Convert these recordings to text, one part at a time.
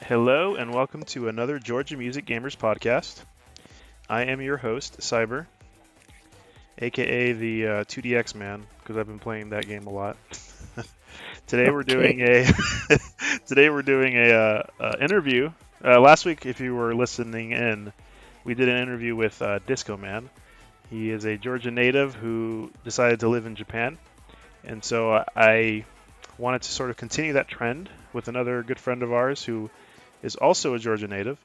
Hello and welcome to another Georgia Music Gamers podcast. I am your host, Cyber, aka the 2DX man, because I've been playing that game a lot. Today we're doing a interview. Last week, if you were listening in, we did an interview with Disco Man. He is a Georgia native who decided to live in Japan, and so I wanted to sort of continue that trend with another good friend of ours who is also a Georgia native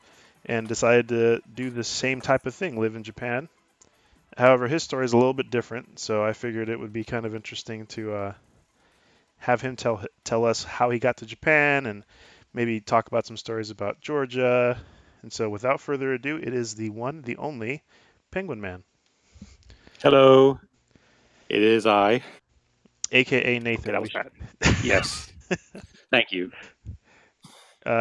and decided to do the same type of thing, live in Japan. However, his story is a little bit different, so I figured it would be kind of interesting to have him tell us how he got to Japan and maybe talk about some stories about Georgia. And so, without further ado, it is the one, the only Penguinman, Hello, it is I. aka Nathan. Okay, that was yes, thank you.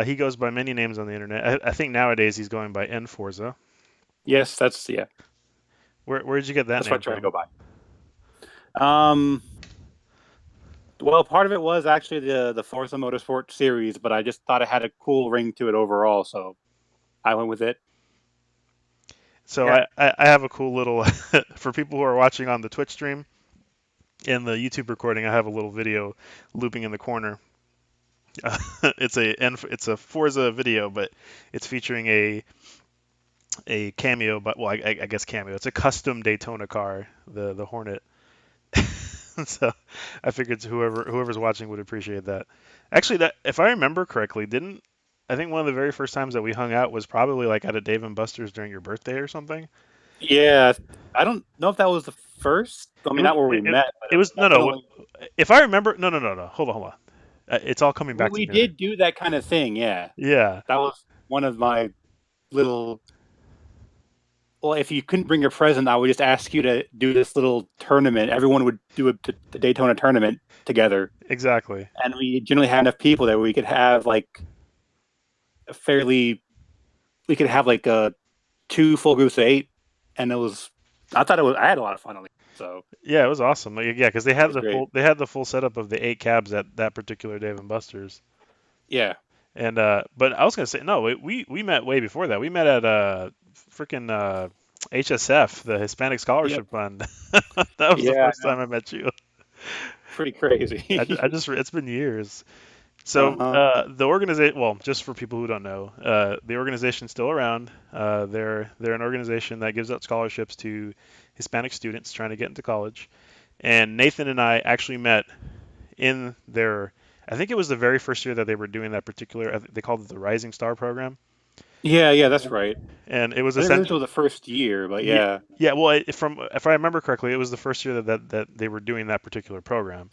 He goes by many names on the internet. I think nowadays he's going by NFORZA. Yes, that's Where did you get that that's name what I try to from? go by. Well, part of it was actually the Forza Motorsport series, but I just thought it had a cool ring to it overall, so I went with it. So Yeah. I have a cool little for people who are watching on the Twitch stream. In the YouTube recording, I have a little video looping in the corner. It's a Forza video, but it's featuring a cameo, but well, I guess cameo. It's a custom Daytona car, the Hornet. So I figured whoever's watching would appreciate that. Actually, that if I remember correctly, didn't I think one of the very first times that we hung out was probably like at a Dave and Buster's during your birthday or something. Yeah, I don't know if that was the first. I It mean, was not where we it, met, but it it was was no. definitely. If I remember, no. Hold on. It's all coming back to We me now. did do that kind of thing. Yeah, Yeah, that was one of my little. Well, if you couldn't bring a present, I would just ask you to do this little tournament. Everyone would do the Daytona tournament together, exactly. and we generally had enough people that we could have like a fairly. We could have like two full groups of eight, and it was. I thought it was. I had a lot of fun on it. So Yeah, it was awesome. Like, yeah, because it was great. they had the full setup of the 8 cabs at that particular Dave and Buster's. Yeah. And but I was gonna say no, we met way before that. We met at freaking HSF, the Hispanic Yep. Scholarship Fund. That was the Yeah. first time I met you. Pretty crazy. I just it's been years. Uh So huh. the organization, well, just for people who don't know, the organization's still around. They're an organization that gives out scholarships to Hispanic students trying to get into college. And Nathan and I actually met in their, I think it was the very first year that they were doing that particular, they called it the Rising Star program. Yeah. That's right. And it was I think this essential. was the first year, but Yeah, yeah. yeah. Well, from if I remember correctly, it was the first year that they were doing that particular program.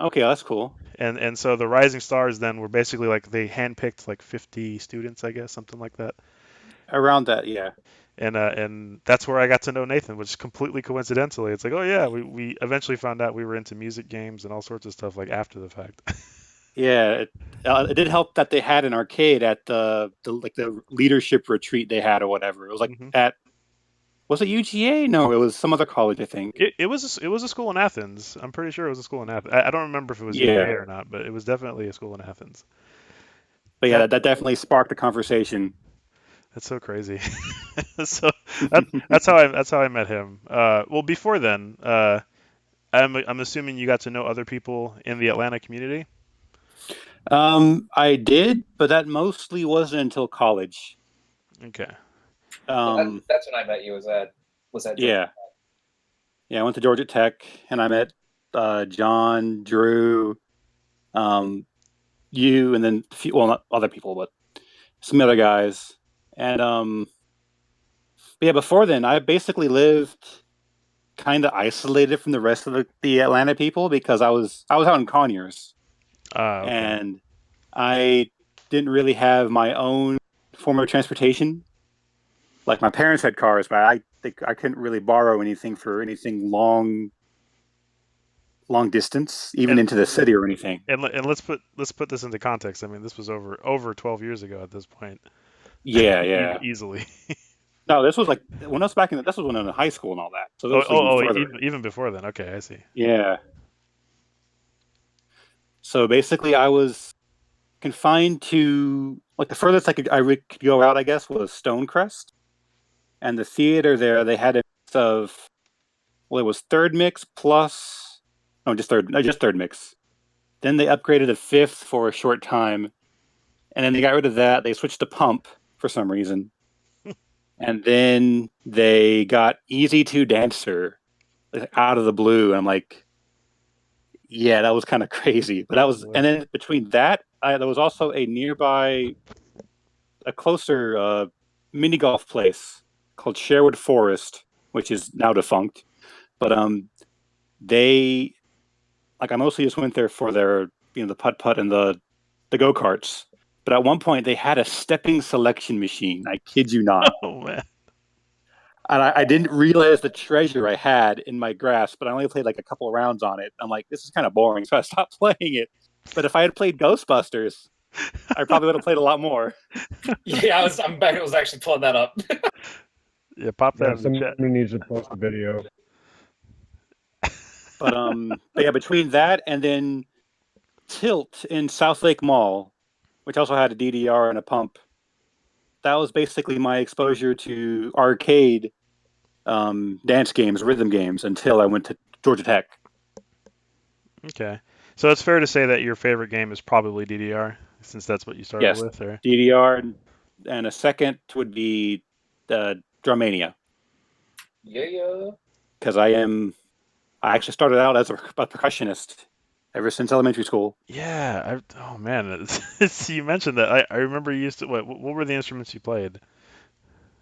Okay, that's cool. And so the Rising Stars then were basically like they handpicked like 50 students, I guess, something like that. Around that, yeah. And that's where I got to know Nathan, which completely coincidentally, it's like, oh yeah, we eventually found out we were into music games and all sorts of stuff like after the fact. Yeah, it did help that they had an arcade at the leadership retreat they had or whatever. It was like Hmm. at was it UGA? No, it was some other college, I think. It was a school in Athens. I'm pretty sure it was a school in Athens. I don't remember if it was Yeah, UGA or not, but it was definitely a school in Athens. but yeah, That that definitely sparked a conversation. that's so crazy. So that's how I met him. Well, before then, I'm assuming you got to know other people in the Atlanta community. I did, but that mostly wasn't until college. Okay. That's when I met you. Was that Georgia? Yeah, yeah, I went to Georgia Tech and I met John, Drew, you, and then a few, well, not other people, but some other guys. And but yeah, before then, I basically lived kind of isolated from the rest of the Atlanta people because I was out in Conyers Okay. and I didn't really have my own form of transportation. Like my parents had cars, but I think I couldn't really borrow anything for anything long distance, even And into the city or anything. and let's put this into context. I mean, this was over 12 years ago at this point, Yeah, yeah. easily. No, this was like when I was back in. This was when I was in high school and all that. So this was even Oh, further. even before then. Okay, I see. Yeah. So basically, I was confined to like the furthest I could go out, I guess, was Stonecrest, and the theater there they had a mix of, well, it was third mix plus, no, just third mix. Then they upgraded to fifth for a short time, and then they got rid of that. They switched to pump for some reason, and then they got Easy to Dancer out of the blue. And I'm like, yeah, that was kind of crazy. But that was, and then between that, there was also a closer mini golf place called Sherwood Forest, which is now defunct. But they, like, I mostly just went there for their, the putt putt and the go karts. But at one point, they had a stepping selection machine. I kid you not. Oh man. And I didn't realize the treasure I had in my grasp, but I only played like a couple of rounds on it. I'm like, this is kind of boring, so I stopped playing it. But if I had played Ghostbusters, I probably would have played a lot more. Yeah, I'm back. I was actually pulling that up. Yeah, pop that in the chat. Somebody needs to post a video. But yeah, between that and then Tilt in South Lake Mall, which also had a DDR and a pump, that was basically my exposure to arcade dance games, rhythm games, until I went to Georgia Tech. Okay. So it's fair to say that your favorite game is probably DDR, since that's what you started Yes, with, or DDR, and a second would be Drummania. Yeah. Because I actually started out as a percussionist ever since elementary school. yeah. Oh man, you mentioned that. I remember you used to. What were the instruments you played?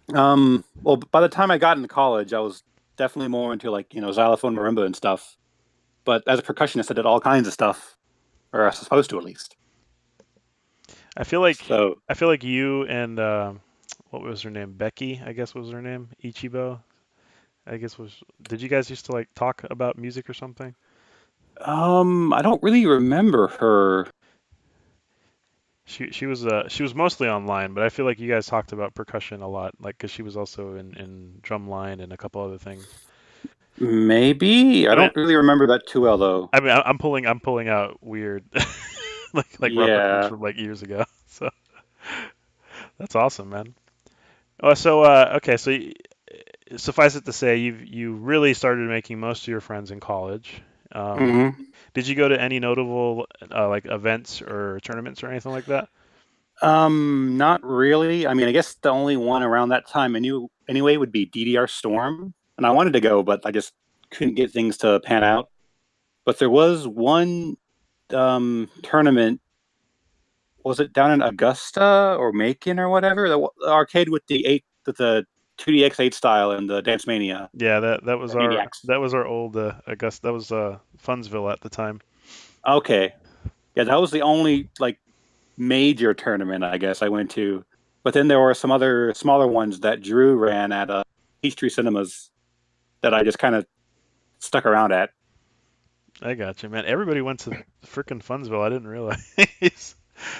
Well, by the time I got into college, I was definitely more into like xylophone, marimba, and stuff. But as a percussionist, I did all kinds of stuff, or I was supposed to at least. I feel like So you and what was her name? Becky, I guess was her name. Ichibo, I guess was. Did you guys used to like talk about music or something? I don't really remember her. She was mostly online, but I feel like you guys talked about percussion a lot, like because she was also in drumline and a couple other things. Maybe I don't really remember that too well though. I mean, I'm pulling out weird like references from like years ago. So that's awesome, man. Oh, so okay, so suffice it to say, you really started making most of your friends in college. Did you go to any notable like events or tournaments or anything like that? Not really. I mean, I guess the only one around that time I knew anyway would be DDR Storm, and I wanted to go, but I just couldn't get things to pan out. But there was one tournament. Was it down in Augusta or Macon or whatever? The arcade with the 2DX8 style and the Dance Mania. Yeah, that was Maniacs. our old Augusta. That was Funsville at the time. Okay, yeah, that was the only like major tournament I guess I went to. But then there were some other smaller ones that Drew ran at Peachtree Cinemas that I just kind of stuck around at. I got you, man. Everybody went to freaking Funsville. I didn't realize.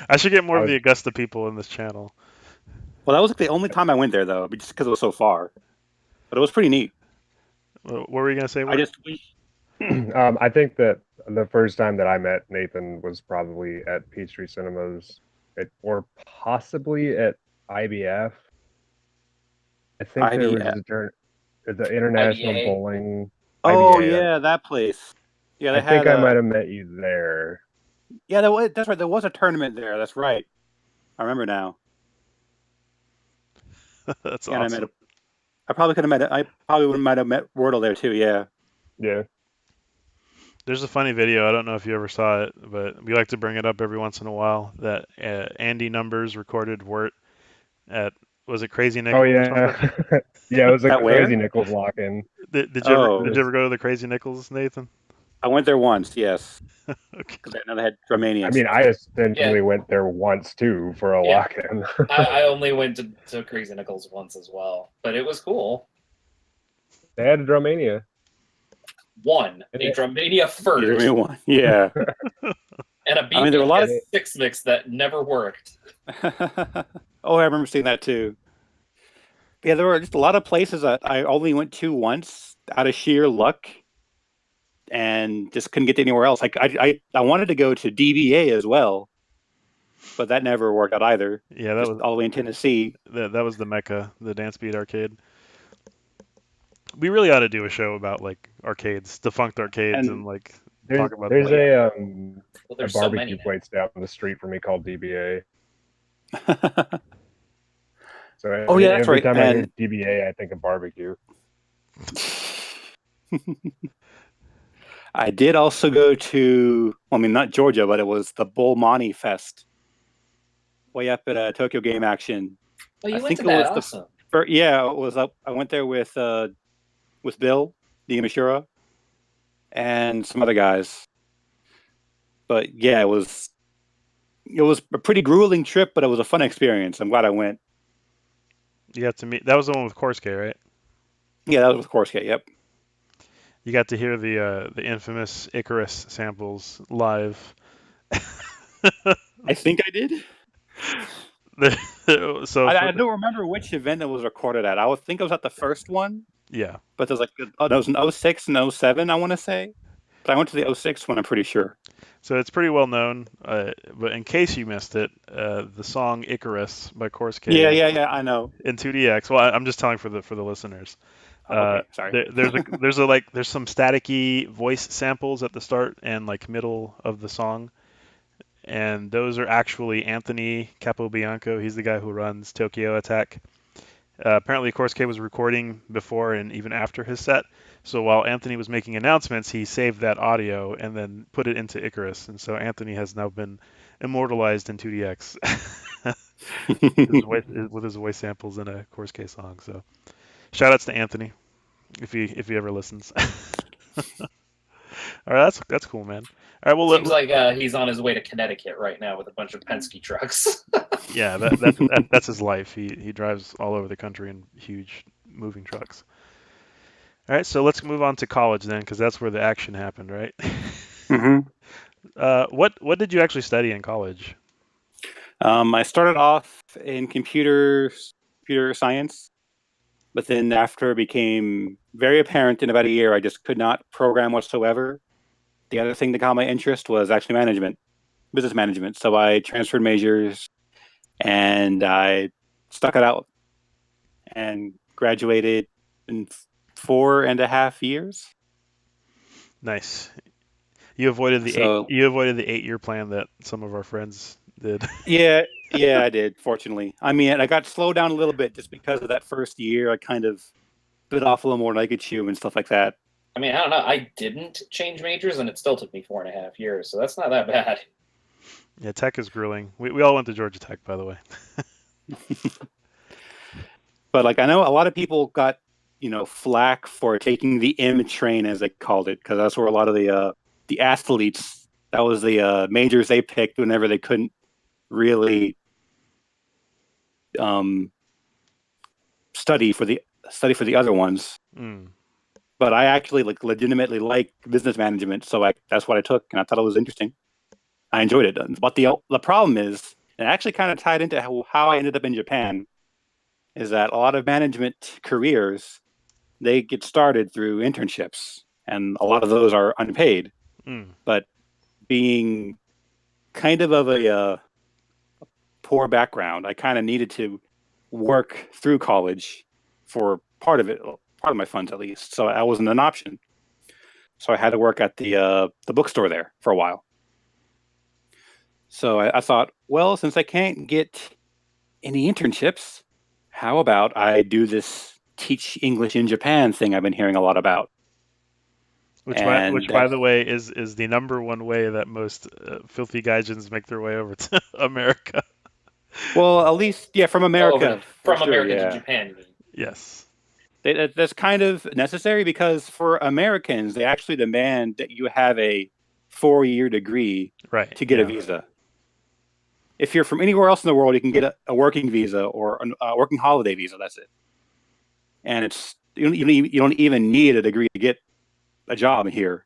I should get more of the Augusta people in this channel. Well, that was like the only time I went there though, just because it was so far. But it was pretty neat. What were you gonna say? I just I think that the first time that I met Nathan was probably at Peachtree Cinemas, or possibly at IBF. I think there was the International IBA. Bowling. Oh IBA. yeah, that place. Yeah, I think I might have met you there. Yeah, that's right. There was a tournament there. That's right. I remember now. That's yeah, awesome. I probably could have met. I probably might have met Wordle there too. Yeah. Yeah. There's a funny video. I don't know if you ever saw it, but we like to bring it up every once in a while. That Andy Numbers recorded Wirt at, was it Crazy Nickels? Oh yeah. Yeah, it was a Crazy Nickels lock-in. Did you ever go to the Crazy Nickels, Nathan? I went there once. Yes. Okay. Because I know they had Drummania. I mean, I essentially went there once too for a lock-in. I only went to Crazy Nickels once as well, but it was cool. They had a Drummania. A Drummania first. One. Yeah. And a there were a lot of six mix that never worked. Oh, I remember seeing that too. Yeah, there were just a lot of places that I only went to once out of sheer luck, and just couldn't get to anywhere else. Like I wanted to go to DBA as well, but that never worked out either. Yeah, that Just was all the way in Tennessee. that was the mecca, the Dance Beat Arcade. We really ought to do a show about like arcades, defunct arcades, and And like There's talk about there's them. Well, a there's so many barbecue now. place down the street from me called DBA. So Oh, yeah, that's every right. time I hear And DBA, I think of barbecue. I did also go to, well, I mean, not Georgia, but it was the BEMANI Fest way up at Tokyo Game Action. Oh, you I went think to it that? was the Awesome. yeah, it was up. I went there with Bill, the Imashura, and some other guys. But yeah, it was a pretty grueling trip, but it was a fun experience. I'm glad I went. You got to meet. That was the one with Korsuke, right? Yeah, that was with Korsuke. Yep. You got to hear the infamous Icarus samples live. I think I did. So I don't remember which event it was recorded at. I would think it was at the first one, yeah, but there's like that was in 06 and 07, I want to say. But I went to the 06 one, I'm pretty sure. so it's pretty well known. But in case you missed it, the song Icarus by Korsuke Yeah, I know. in 2DX. Well, I'm just telling for the listeners. Okay, sorry. There's some staticky voice samples at the start and like middle of the song, and those are actually Anthony Capobianco. He's the guy who runs Tokyo Attack. Apparently, Korsuke was recording before and even after his set. So while Anthony was making announcements, he saved that audio and then put it into Icarus. And so Anthony has now been immortalized in 2DX with his voice samples in a Korsuke song. So shout outs to Anthony if he ever listens. All right, that's cool, man. All right, well, Seems like he's on his way to Connecticut right now with a bunch of Penske trucks. yeah, that's his life. He drives all over the country in huge moving trucks. All right, so let's move on to college then, because that's where the action happened, right? hmm What did you actually study in college? I started off in computer science, but then after it became very apparent in about a year, I just could not program whatsoever. The other thing that caught my interest was actually business management. So I transferred majors and I stuck it out and graduated in 4.5 years. Nice. You avoided the So 8-year plan that some of our friends did. yeah, I did. Fortunately, I mean, I got slowed down a little bit just because of that first year. I kind of bit off a little more than I could chew and stuff like that. I mean, I don't know. I didn't change majors, and it still took me 4.5 years, so that's not that bad. Yeah, tech is grueling. We all went to Georgia Tech, by the way. But like, I know a lot of people got flack for taking the M train, as they called it, because that's where a lot of the athletes, that was the majors they picked whenever they couldn't really study for the other ones. But I actually legitimately like business management, so that's what I took, and I thought it was interesting. I enjoyed it. But the problem is, and it actually kind of tied into how I ended up in Japan, is that a lot of management careers, they get started through internships, and a lot of those are unpaid. But being kind of a poor background, I kind of needed to work through college for part of my funds at least. So that wasn't an option. So I had to work at the bookstore there for a while. So I thought, well, since I can't get any internships, how about I do this teach English in Japan thing I've been hearing a lot about. Which by the way, is the number one way that most filthy gaijins make their way over to America. Well, at least, yeah, from America. From America to Japan, you mean? Yes. That's kind of necessary because for Americans, they actually demand that you have a 4-year degree to get a visa. If you're from anywhere else in the world, you can get a working visa or a working holiday visa. That's it. And you don't even need a degree to get a job here.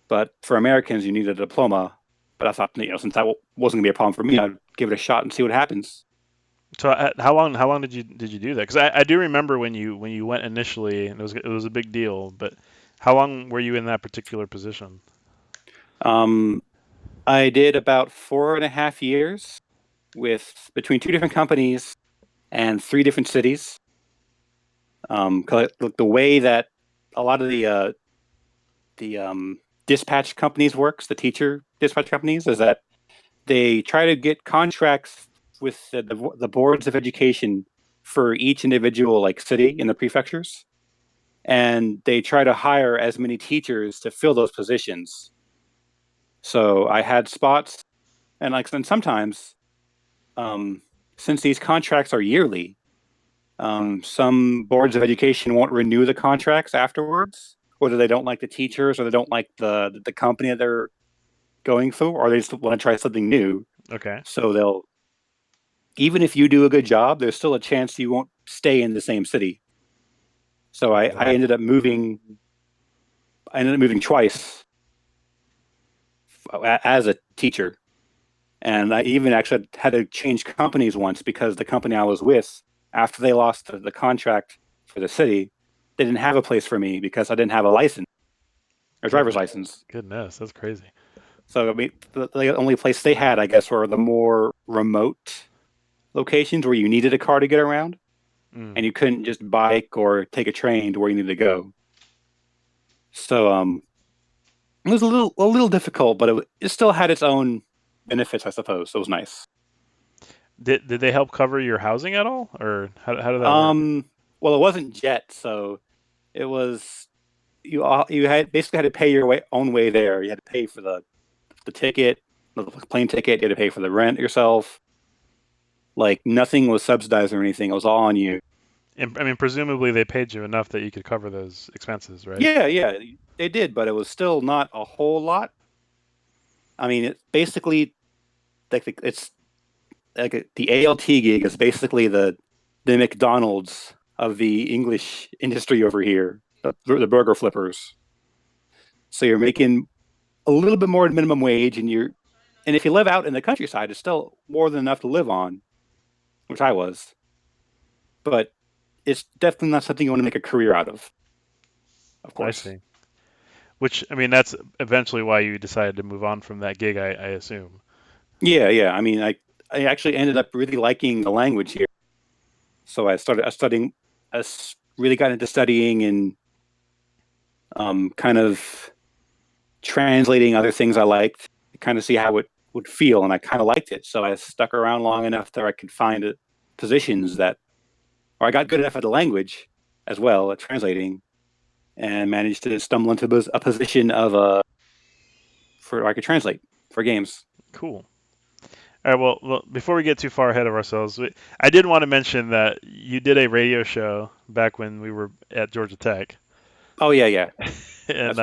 But for Americans, you need a diploma. But I thought, since that wasn't going to be a problem for me, I'd give it a shot and see what happens. So how long did you do that? Because I do remember when you went initially, and it was a big deal. But how long were you in that particular position? I did about 4.5 years, with between 2 different companies and 3 different cities. 'Cause the way that a lot of the dispatch companies works, the teacher dispatch companies, is that they try to get contracts with the boards of education for each individual like city in the prefectures, and they try to hire as many teachers to fill those positions. So I had spots, and sometimes, since these contracts are yearly, some boards of education won't renew the contracts afterwards, whether they don't like the teachers or they don't like the company that they're going through, or they just want to try something new. Okay. So they'll, even if you do a good job, there's still a chance you won't stay in the same city. So I ended up moving. I ended up moving twice as a teacher, and I even actually had to change companies once because the company I was with, after they lost the contract for the city, they didn't have a place for me because I didn't have a license, a driver's license. Goodness, that's crazy. So I mean, the only place they had, I guess, were the more remote locations where you needed a car to get around, and you couldn't just bike or take a train to where you needed to go. So it was a little difficult, but it still had its own benefits, I suppose. So it was nice. Did they help cover your housing at all, or how did that work? Well, it wasn't jet, so it was you had basically had to pay your own way there. You had to pay for the ticket, the plane ticket. You had to pay for the rent yourself. Like nothing was subsidized or anything. It was all on you. And, I mean, presumably they paid you enough that you could cover those expenses, right? Yeah, they did, but it was still not a whole lot. I mean, it's basically it's like the ALT gig is basically the McDonald's of the English industry over here, the burger flippers. So you're making a little bit more than minimum wage, and if you live out in the countryside, it's still more than enough to live on, which I was. But it's definitely not something you want to make a career out of course. I see. Which, I mean, that's eventually why you decided to move on from that gig, I assume. Yeah. I mean, I actually ended up really liking the language here. So I started studying. I really got into studying and kind of translating other things I liked to kind of see how it would feel, and I kind of liked it. So I stuck around long enough that I could find positions or I got good enough at the language as well at translating, and managed to stumble into a position where I could translate for games. Cool. All right, well, before we get too far ahead of ourselves, I did want to mention that you did a radio show back when we were at Georgia Tech. Oh yeah. And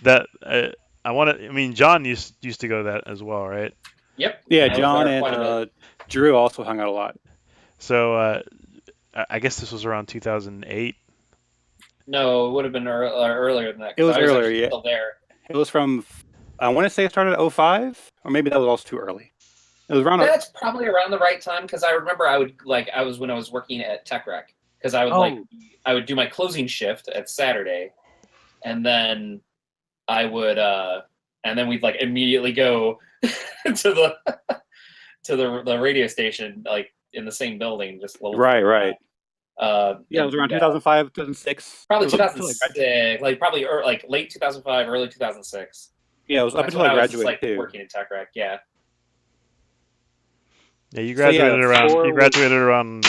that's right. I mean, John used to go to that as well, right? Yep. Yeah, John and Drew also hung out a lot. So I guess this was around 2008. No, it would have been earlier than that. It was earlier, yeah. Still there. It was from, I want to say it started at 2005, or maybe that was also too early. It was around. That's probably around the right time, because I remember I was when I was working at Tech Rec, because I would do my closing shift at Saturday, and then we'd like immediately go to the radio station, like in the same building, just a little. Right. Yeah, it was around 2005, 2006. Probably 2006, probably late 2005, early 2006. Yeah, it was up until I graduated too. Working in Tech Rec, yeah. Yeah, you graduated around.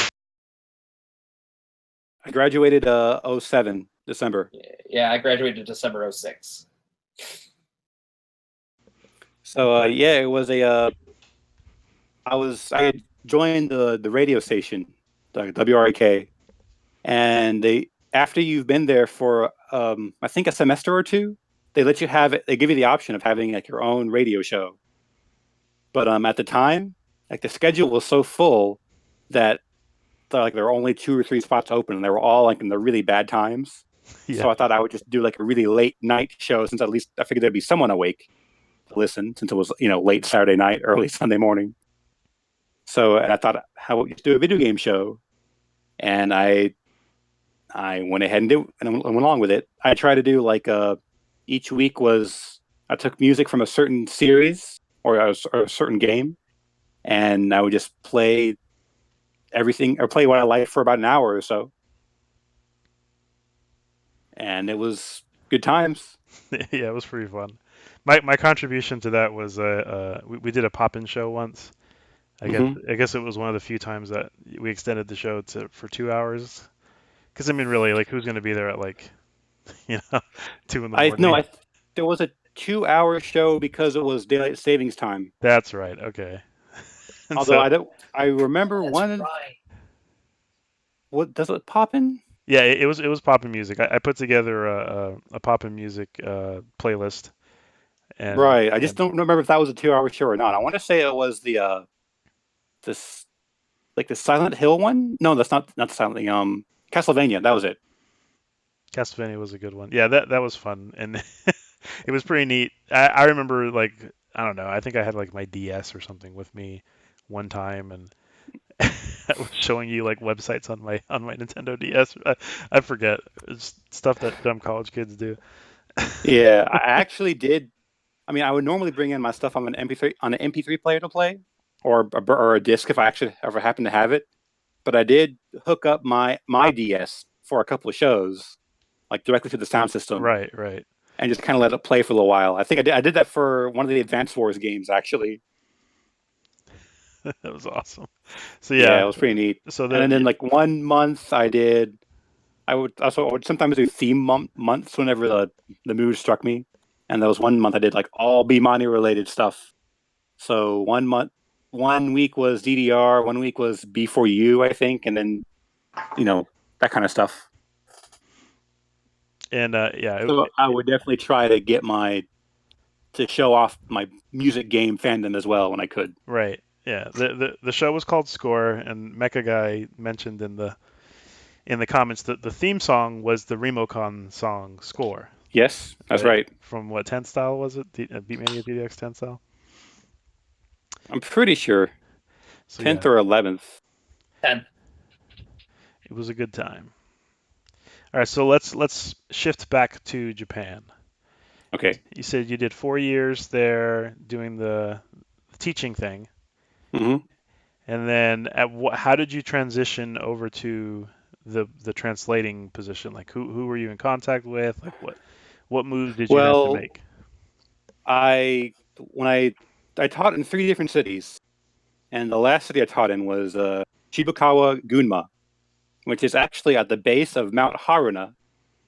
I graduated 2007, December. Yeah, I graduated December 2006. So it was I had joined the radio station, the WRAK, and after you've been there for I think a semester or two, they let you they give you the option of having like your own radio show. But at the time, like the schedule was so full that there were only 2 or 3 spots open, and they were all like in the really bad times. Yeah. So I thought I would just do like a really late night show, since at least I figured there'd be someone awake to listen, since it was late Saturday night, early Sunday morning. So I thought, how about you do a video game show? And I went ahead and went along with it. I tried to do each week I took music from a certain series or a certain game, and I would just play everything or play what I liked for about an hour or so, and it was good times. Yeah, it was pretty fun. My contribution to that was we did a pop-in show once. I guess it was one of the few times that we extended the show for 2 hours. Because I mean, really, like, who's going to be there at like, you know, 2 in the I no, morning? there was a 2 hour show because it was daylight savings time. That's right. Okay. And Although so, I remember That's one. right. What does it pop in? yeah, it was pop-in music. I put together a pop-in music playlist, and Right. I just don't remember if that was a 2 hour show or not. I want to say it was this like the Silent Hill one. No, that's not the Silent Castlevania. That was it. Castlevania was a good one. Yeah, that was fun, and it was pretty neat. I remember, like, I don't know. I think I had like my DS or something with me one time, and I was showing you like websites on my Nintendo DS. I forget. It's stuff that dumb college kids do. Yeah, I actually did. I mean, I would normally bring in my stuff on an MP3 player to play, or a disc if I actually ever happen to have it. But I did hook up my DS for a couple of shows, like directly to the sound system, Right, right. and just kind of let it play for a little while. I think I did that for one of the Advance Wars games, actually. That was awesome. So Yeah, yeah, it was pretty neat. so And then the like 1 month I would sometimes do theme months whenever the mood struck me. And there was 1 month I did like all BEMANI related stuff. So 1 week was DDR, 1 week was B4U, I think, and then that kind of stuff. and yeah, So I would definitely try to to show off my music game fandom as well when I could. right. Yeah, the show was called Score, and Mecha Guy mentioned in the comments that the theme song was the Remocon song Score. Yes, that's right. From what 10 style was it? Beatmania DDX 10 style. I'm pretty sure So 10th yeah, or 11th. 10. it was a good time. All right, so let's shift back to Japan. Okay. You said you did 4 years there doing the teaching thing, hmm and then how did you transition over to the translating position? Like, who were you in contact with? Like, what moves did you have to Well, make? when I taught in 3 different cities, and the last city I taught in was Shibukawa, Gunma, which is actually at the base of Mount Haruna,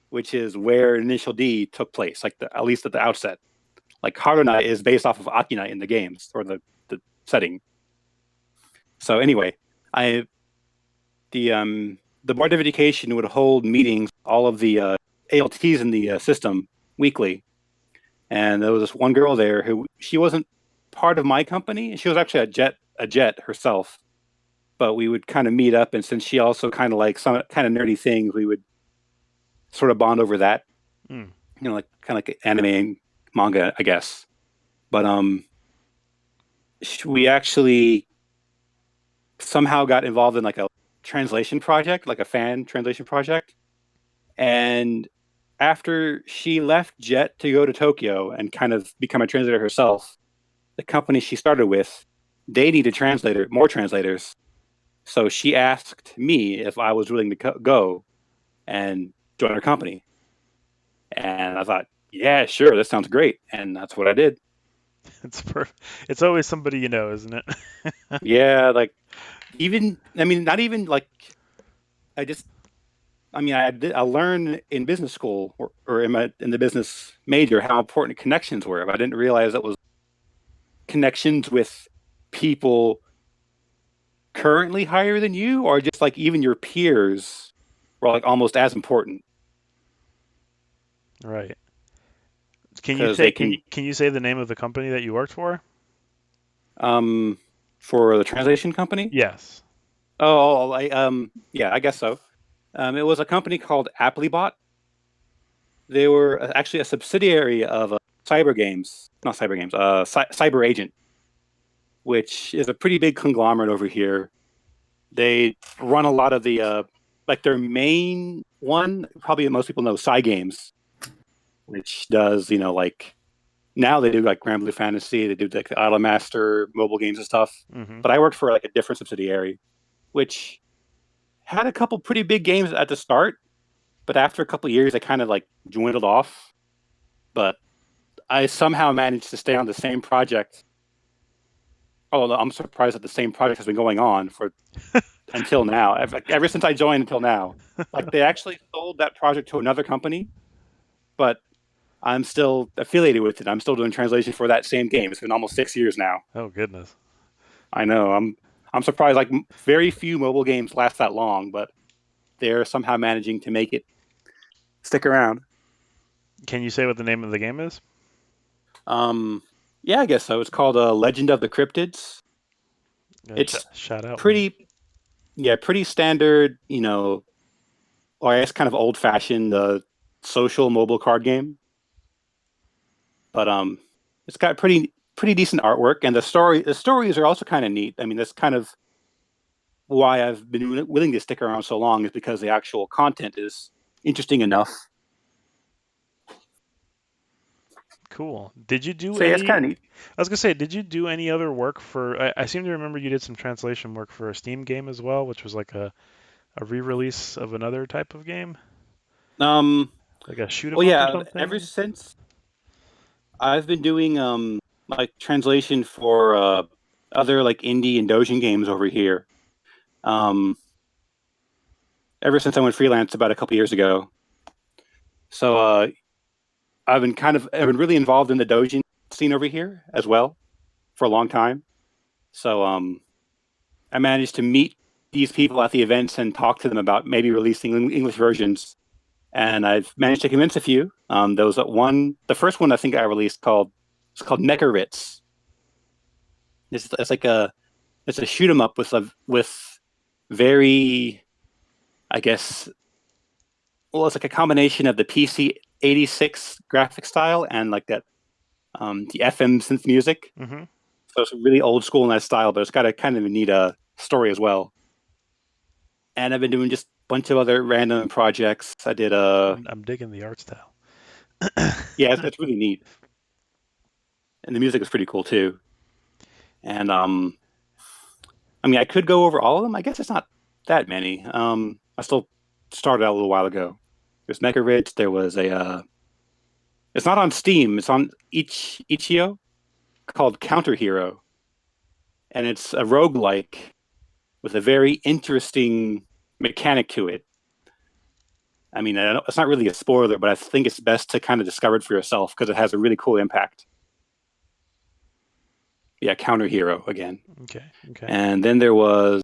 which is where Initial D took place, like at least at the outset. Like Haruna is based off of Akina in the games or the setting. So anyway, I the Board of Education would hold meetings, all of the ALTs in the system weekly, and there was this one girl there who she wasn't part of my company. She was actually a jet herself, but we would kind of meet up, and since she also kind of like some kind of nerdy things, we would sort of bond over that. Mm. Like kind of like anime and manga, I guess. But we actually somehow got involved in like a translation project, like a fan translation project. And after she left Jet to go to Tokyo and kind of become a translator herself, the company she started with, they needed more translators. So she asked me if I was willing to go and join her company. And I thought, yeah, sure, that sounds great. And that's what I did. It's perfect. It's always somebody you know, isn't it? Yeah, like not even like I I learned in business school or in the business major how important connections were. But I didn't realize that was connections with people currently higher than you, or just like even your peers were like almost as important. Right. Can you Because say they can can you say the name of the company that you worked for? for the translation company. Yes. Oh, yeah, I guess so. It was a company called Applebot. They were actually a subsidiary of Cyber Games, not Cyber Games, Cyber Agent, which is a pretty big conglomerate over here. They run a lot of the like their main one, probably most people know, Games, which does like now they do like Grand Blue Fantasy, they do like the Idle Master mobile games and stuff. Mm-hmm. But I worked for like a different subsidiary, which had a couple pretty big games at the start, but after a couple of years, they kind of like dwindled off. But I somehow managed to stay on the same project. Oh, I'm surprised that the same project has been going on for until now. Ever since I joined until now, like they actually sold that project to another company, but I'm still affiliated with it. I'm still doing translation for that same game. It's been almost 6 years now. Oh goodness. I know. I'm surprised. Like very few mobile games last that long, but they're somehow managing to make it stick around. Can you say what the name of the game is? Yeah, I guess so. It's called Legend of the Cryptids. It's shout out. pretty, pretty standard. Or I guess kind of old-fashioned social mobile card game. But it's got pretty decent artwork, and the stories are also kind of neat. I mean, that's kind of why I've been willing to stick around so long, is because the actual content is interesting enough. Cool. Did you do So yeah, it's kind of neat. I was gonna say, did you do any other work for? I seem to remember you did some translation work for a Steam game as well, which was like a re-release of another type of game, like a shoot 'em Well, up or yeah. something. Ever since I've been doing like translation for other like indie and Doujin games over here. Ever since I went freelance about a couple years ago. So I've been really involved in the Doujin scene over here as well for a long time. So I managed to meet these people at the events and talk to them about maybe releasing English versions. And I've managed to convince a few. There was the first one I think I released it's called Mecha Ritz. It's like it's a shoot 'em up with very, I guess, well, it's like a combination of the PC 86 graphic style and like that the FM synth music. Mm-hmm. So it's really old school in that style, but it's got a kind of a neat story as well. And I've been doing just a bunch of other random projects. I did I'm digging the art style. yeah, it's really neat, and the music is pretty cool too. And I mean, I could go over all of them. I guess it's not that many. I still started out a little while ago. There's Mecha Ridge. There was a. It's not on Steam. It's on Itch.io, called Counter Hero, and it's a roguelike with a very interesting mechanic to it. I mean, it's not really a spoiler, but I think it's best to kind of discover it for yourself because it has a really cool impact. Yeah, Counter Hero again. Okay. And then there was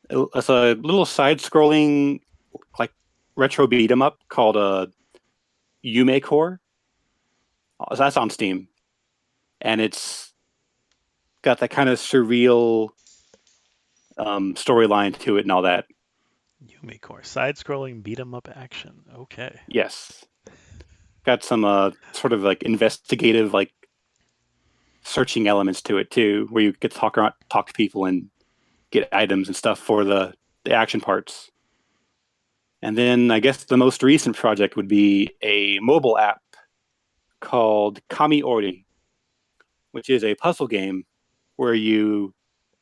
it's a little side-scrolling, like retro beat 'em up called Yume Core. So that's on Steam, and it's got that kind of surreal storyline to it and all that. Yume Core, side-scrolling beat 'em up action. Okay. Yes, got some sort of like investigative, like searching elements to it too, where you get to talk to people and get items and stuff for the action parts. And then I guess the most recent project would be a mobile app called Kami Ori, which is a puzzle game where you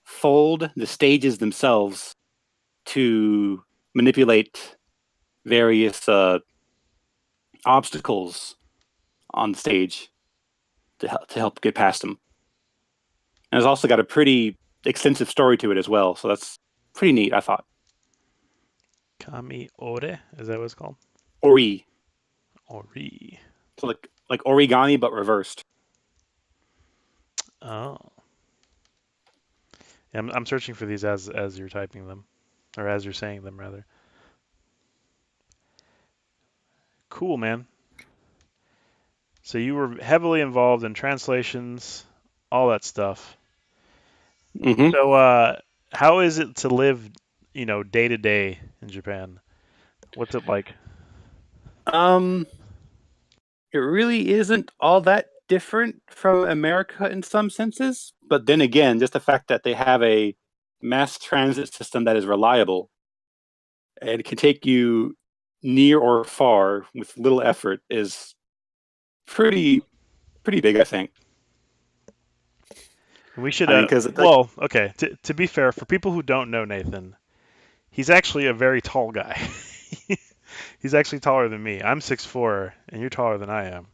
fold the stages themselves to manipulate various obstacles on the stage to help get past them. And it's also got a pretty extensive story to it as well, so that's pretty neat, I thought. Kami Ore, is that what it's called? Ori. Ori. So like origami but reversed. Oh. Yeah, I'm searching for these as you're typing them, or as you're saying them rather. Cool, man. So you were heavily involved in translations, all that stuff. Mm-hmm. So how is it to live, day to day in Japan? What's it like? It really isn't all that different from America in some senses, but then again, just the fact that they have a mass transit system that is reliable and can take you near or far with little effort is pretty big, I think. We should. I mean, because Well, okay. To be fair, for people who don't know Nathan, he's actually a very tall guy. He's actually taller than me. I'm 6'4", and you're taller than I am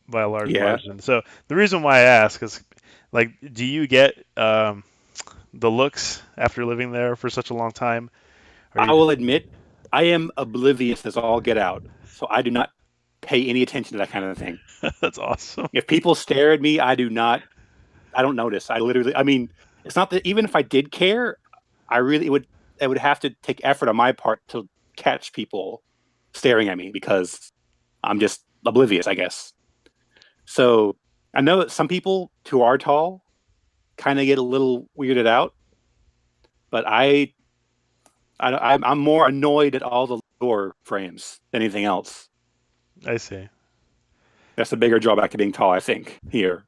by a large yeah, margin. So the reason why I ask is, like, do you get the looks after living there for such a long time? Or I you will admit, I am oblivious as all get out, so I do not pay any attention to that kind of thing. That's awesome. If people stare at me, I don't notice. I mean, it's not that even if I did care, it would have to take effort on my part to catch people staring at me because I'm just oblivious, I guess. So I know that some people who are tall kind of get a little weirded out, but I'm more annoyed at all the door frames than anything else. I see. That's the bigger drawback to being tall, I think, here.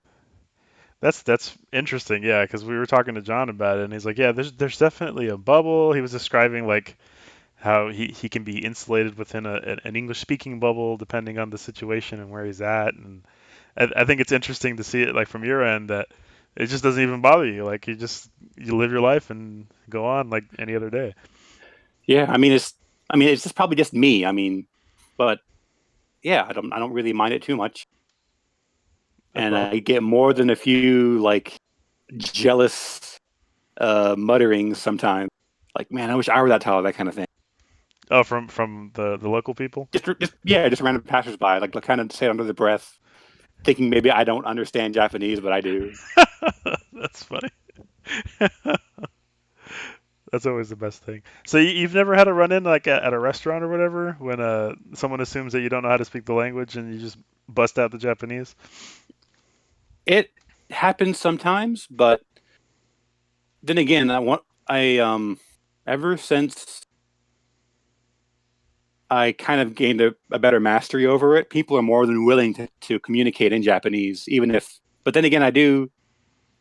That's interesting, yeah, because we were talking to John about it, and he's like, yeah, there's definitely a bubble. He was describing like how he can be insulated within an English speaking bubble depending on the situation and where he's at, and I think it's interesting to see it like from your end that it just doesn't even bother you. Like you live your life and go on like any other day. Yeah, I mean it's just probably just me. I mean, but yeah, I don't really mind it too much. That's And all. I get more than a few like jealous mutterings sometimes. Like, man, I wish I were that tall, that kind of thing. Oh, from the local people. Just random passersby, like kind of say it under the breath, thinking maybe I don't understand Japanese, but I do. That's funny. That's always the best thing. So you've never had a run in like at a restaurant or whatever when someone assumes that you don't know how to speak the language and you just bust out the Japanese? It happens sometimes, but then again, ever since I kind of gained a better mastery over it, people are more than willing to communicate in Japanese, even if. But then again, I do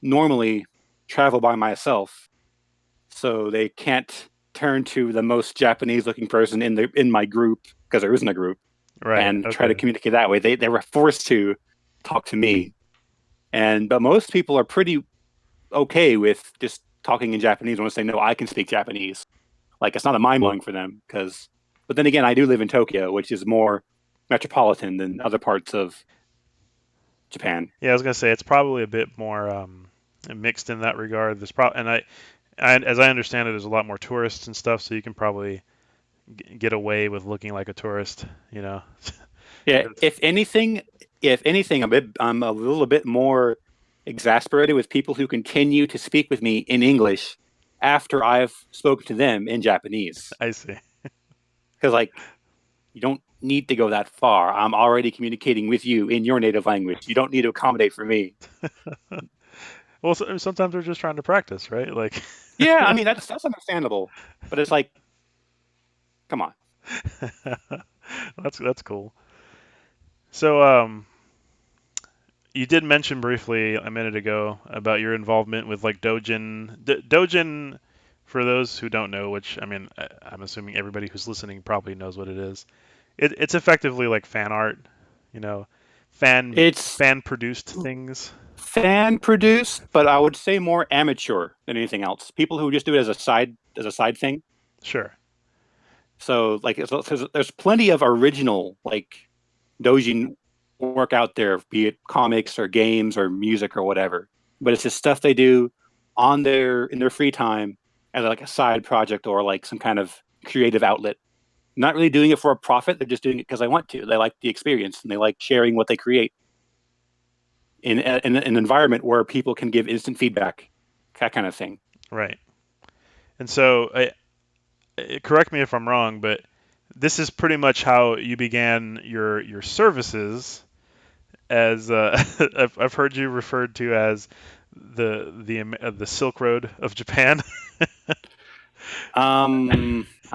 normally travel by myself, so they can't turn to the most Japanese-looking person in my group because there isn't a group, Right. and try to Okay. communicate that way. They were forced to talk to me, but most people are pretty okay with just talking in Japanese once they know I can speak Japanese. Like it's not a mind blowing for them because. But then again, I do live in Tokyo, which is more metropolitan than other parts of Japan. Yeah, I was gonna say it's probably a bit more mixed in that regard. As I understand it, there's a lot more tourists and stuff, so you can probably get away with looking like a tourist. You know. Yeah, if anything, I'm a little bit more exasperated with people who continue to speak with me in English after I've spoken to them in Japanese. I see. Because like, you don't need to go that far. I'm already communicating with you in your native language. You don't need to accommodate for me. Well, sometimes they're just trying to practice, right? Like. Yeah, I mean that's understandable, but it's like, come on. That's cool. So, you did mention briefly a minute ago about your involvement with like Doujin. Doujin, for those who don't know, which I mean, I'm assuming everybody who's listening probably knows what it is. It's effectively like fan art, you know, It's fan produced things. fan produced, but I would say more amateur than anything else. People who just do it as a side thing. Sure. So like, there's plenty of original like Doujin work out there, be it comics or games or music or whatever. But it's just stuff they do in their free time as like a side project or like some kind of creative outlet. Not really doing it for a profit; they're just doing it because they want to. They like the experience and they like sharing what they create in an environment where people can give instant feedback, that kind of thing. Right. And so, correct me if I'm wrong, but this is pretty much how you began your services as I've heard you referred to as the Silk Road of Japan.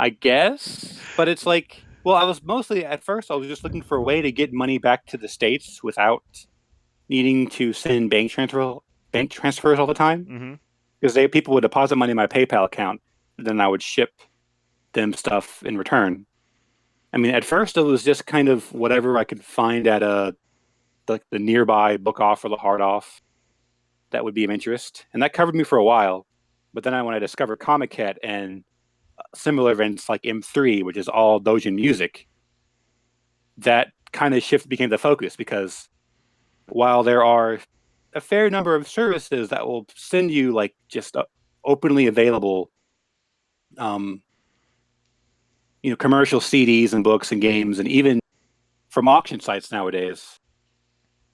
I guess, but it's like, well, I was mostly at first I was just looking for a way to get money back to the States without needing to send bank transfers all the time Hmm. because people would deposit money in my PayPal account, and then I would ship them stuff in return. I mean, at first it was just kind of whatever I could find at a the nearby book off or the hard off that would be of interest, and that covered me for a while. But then when I discovered Comic Cat and similar events like M3, which is all Doujin music, that kind of shift became the focus, because while there are a fair number of services that will send you like just openly available, commercial CDs and books and games, and even from auction sites nowadays,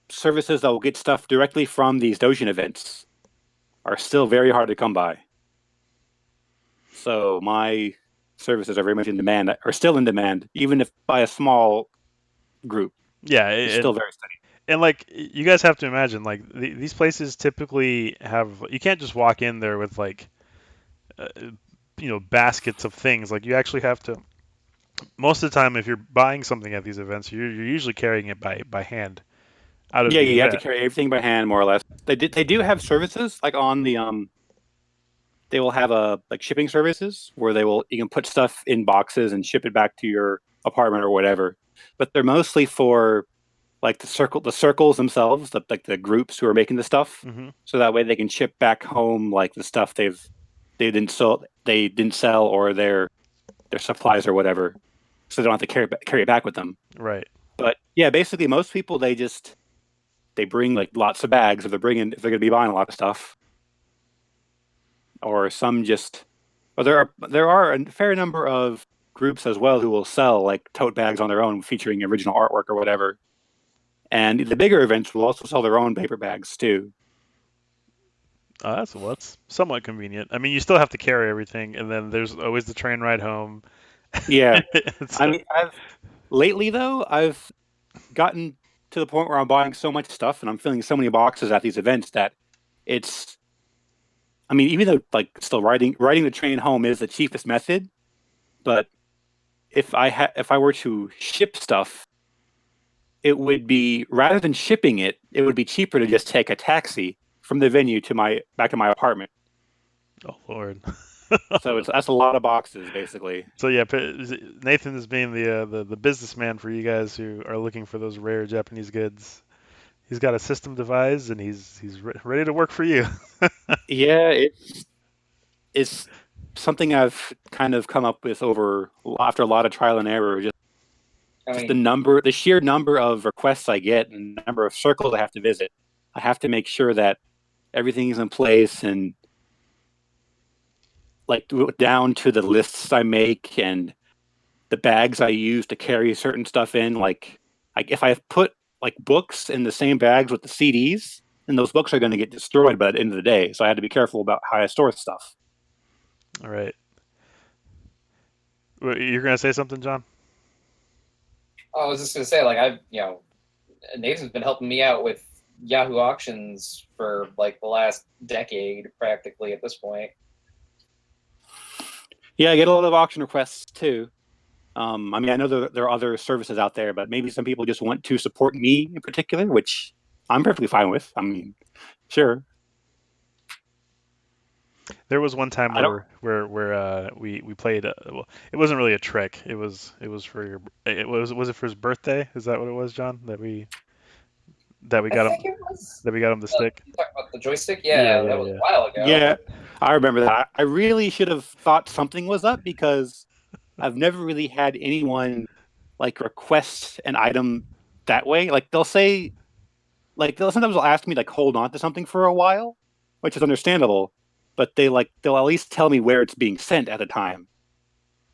services that will get stuff directly from these Doujin events are still very hard to come by. So my services are very much in demand, are still in demand, even if by a small group. Yeah, It's still very steady. And like, you guys have to imagine, like, these places typically have, you can't just walk in there with like baskets of things. Like, you actually have to, most of the time, if you're buying something at these events, you're usually carrying it by hand out of Yeah, the you have to event. carry everything by hand, more or less. They do have services like on the they will have like shipping services where you can put stuff in boxes and ship it back to your apartment or whatever. But they're mostly for like the circles themselves, like the groups who are making the stuff, Mm-hmm. so that way they can ship back home like the stuff they didn't sell, or their supplies or whatever, so they don't have to carry it back with them. Right. But yeah, basically most people they bring like lots of bags if they're going to be buying a lot of stuff, or some just. Well, there are a fair number of groups as well who will sell like tote bags on their own featuring original artwork or whatever. And the bigger events will also sell their own paper bags too. That's somewhat convenient. I mean, you still have to carry everything, and then there's always the train ride home. Yeah. I mean, lately though, I've gotten to the point where I'm buying so much stuff and I'm filling so many boxes at these events that it's. I mean, even though like still riding the train home is the cheapest method, but if I were to ship stuff, it would be, rather than shipping it, it would be cheaper to just take a taxi from the venue back to my apartment. Oh Lord. So that's a lot of boxes, basically. So yeah, Nathan is being the businessman for you guys who are looking for those rare Japanese goods. He's got a system devised, and he's ready to work for you. Yeah, it's something I've kind of come up with after a lot of trial and error. Just the sheer number of requests I get, and the number of circles I have to visit. I have to make sure that everything is in place, and like down to the lists I make and the bags I use to carry certain stuff in. Like if I put like books in the same bags with the CDs, then those books are going to get destroyed by the end of the day. So I had to be careful about how I store stuff. All right. You're gonna say something, John? I was just gonna say, like, Nathan's been helping me out with Yahoo Auctions for like the last decade, practically at this point. Yeah, I get a lot of auction requests too. I mean, I know there are other services out there, but maybe some people just want to support me in particular, which I'm perfectly fine with. I mean, sure. There was one time where we played. Well, it wasn't really a trick. It was for your. Was it for his birthday? Is that what it was, John? That we got him. That we got him the stick. You talking about the joystick? Yeah, that was a while ago. Yeah, I remember that. I really should have thought something was up, because I've never really had anyone like request an item that way. Like they'll say, like they'll ask me like hold on to something for a while, which is understandable, but they'll at least tell me where it's being sent at a time.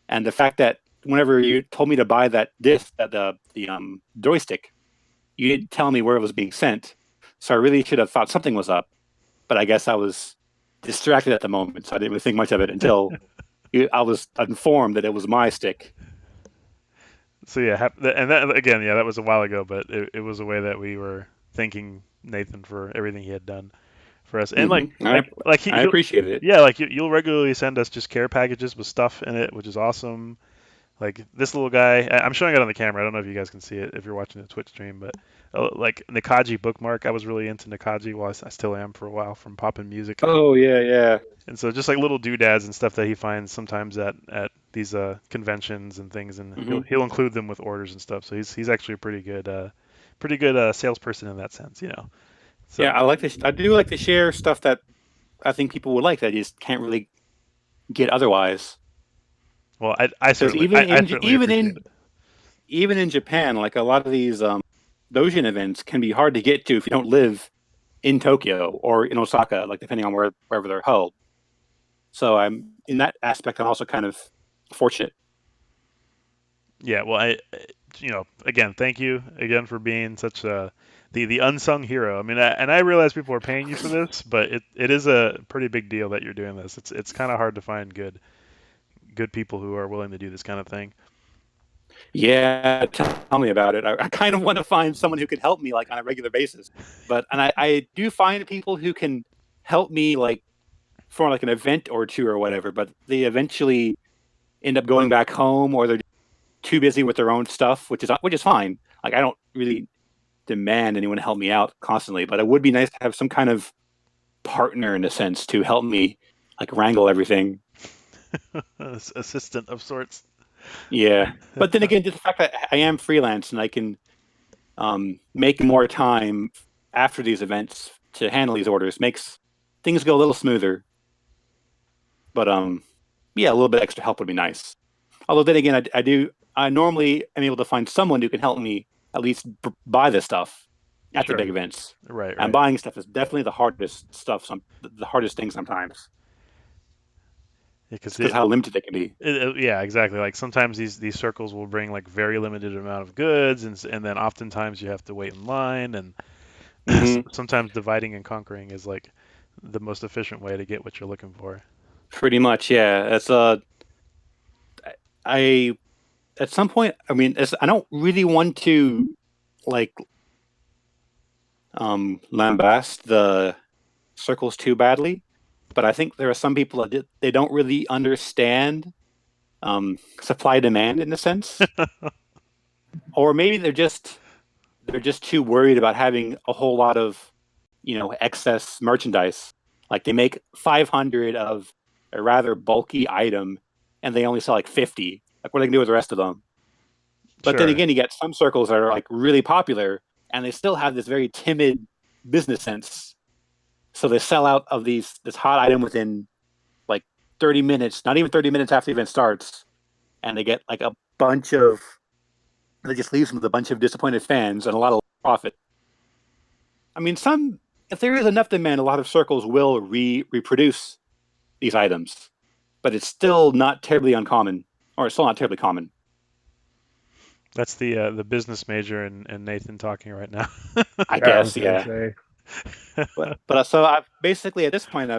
And the fact that whenever you told me to buy that disc, the joystick, you didn't tell me where it was being sent, so I really should have thought something was up. But I guess I was distracted at the moment, so I didn't really think much of it until I was informed that it was my stick. So yeah, and that again, yeah, that was a while ago, but it was a way that we were thanking Nathan for everything he had done for us, and I appreciate it. Yeah, like you'll regularly send us just care packages with stuff in it, which is awesome. Like this little guy, I'm showing it on the camera. I don't know if you guys can see it if you're watching the Twitch stream, but like Nikaji bookmark. I was really into Nikaji. Well, I still am for a while from Poppin' Music. Oh yeah. And so just like little doodads and stuff that he finds sometimes at these conventions and things, and he'll include them with orders and stuff. So he's actually a pretty good pretty good salesperson in that sense, So, Yeah, I do like to share stuff that I think people would like that I just can't really get otherwise. well, I Because certainly I certainly appreciate it. even in Japan, like a lot of these Doujin events can be hard to get to if you don't live in Tokyo or in Osaka, like depending on wherever they're held. So I'm in that aspect. I'm also kind of fortunate. Yeah, well, again, thank you again for being such the unsung hero. I mean, and I realize people are paying you for this, but it is a pretty big deal that you're doing this. It's kind of hard to find good people who are willing to do this kind of thing. Yeah, tell me about it. I kind of want to find someone who could help me like on a regular basis. I do find people who can help me like for like an event or two or whatever, but they eventually end up going back home or they're too busy with their own stuff, which is fine. Like I don't really demand anyone help me out constantly, but it would be nice to have some kind of partner in a sense to help me like wrangle everything. Assistant of sorts. Yeah, but then again, just the fact that I am freelance and I can make more time after these events to handle these orders makes things go a little smoother. But yeah, a little bit extra help would be nice. Although then again, I normally am able to find someone who can help me at least buy this stuff at Sure. the big events. Right. And buying stuff is definitely the hardest stuff. The hardest thing sometimes. Because How limited they can be. Yeah, exactly. Like sometimes these circles will bring like very limited amount of goods, and then oftentimes you have to wait in line, and sometimes dividing and conquering is like the most efficient way to get what you're looking for. Pretty much, yeah. It's I at some point, I mean, I don't really want to like lambast the circles too badly, but I think there are some people that they don't really understand supply demand in a sense, or maybe they're just too worried about having a whole lot of excess merchandise. Like they make 500 of a rather bulky item, and they only sell like 50. Like what are they gonna do with the rest of them? But then Sure. again, you get some circles that are like really popular, and they still have this very timid business sense. So they sell out of this hot item within like 30 minutes, not even 30 minutes after the event starts, and they get like a bunch of. They just leaves them with a bunch of disappointed fans and a lot of profit. I mean, if there is enough demand, a lot of circles will reproduce these items, but it's still not terribly uncommon, or it's still not terribly common. That's the business major and Nathan talking right now. I Yeah, I was guess, gonna yeah. say. But so I've basically at this point